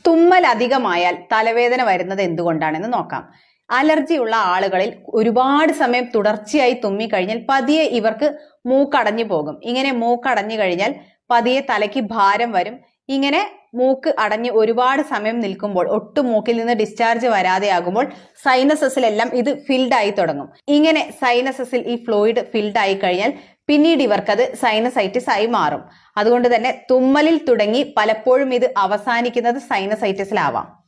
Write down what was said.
തുമ്മൽ അധികമായാൽ തലവേദന വരുന്നത് എന്തുകൊണ്ടാണെന്ന് നോക്കാം. അലർജി ഉള്ള ആളുകളിൽ ഒരുപാട് സമയം തുടർച്ചയായി തുമ്മിക്കഴിഞ്ഞാൽ പതിയെ ഇവർക്ക് മൂക്കടഞ്ഞു പോകും. ഇങ്ങനെ മൂക്കടഞ്ഞു കഴിഞ്ഞാൽ പതിയെ തലയ്ക്ക് ഭാരം വരും. ഇങ്ങനെ മൂക്ക് അടഞ്ഞ് ഒരുപാട് സമയം നിൽക്കുമ്പോൾ ഒട്ടും മൂക്കിൽ നിന്ന് ഡിസ്ചാർജ് വരാതെ ആകുമ്പോൾ സൈനസസിലെല്ലാം ഇത് ഫിൽഡ് ആയി തുടങ്ങും. ഇങ്ങനെ സൈനസസിൽ ഈ ഫ്ലൂയിഡ് ഫിൽഡ് ആയി കഴിഞ്ഞാൽ പിന്നീട് ഇവർക്കത് സൈനസൈറ്റിസ് ആയി മാറും. അതുകൊണ്ട് തന്നെ തുമ്മലിൽ തുടങ്ങി പലപ്പോഴും ഇത് അവസാനിക്കുന്നത് സൈനസൈറ്റിസിലാവാം.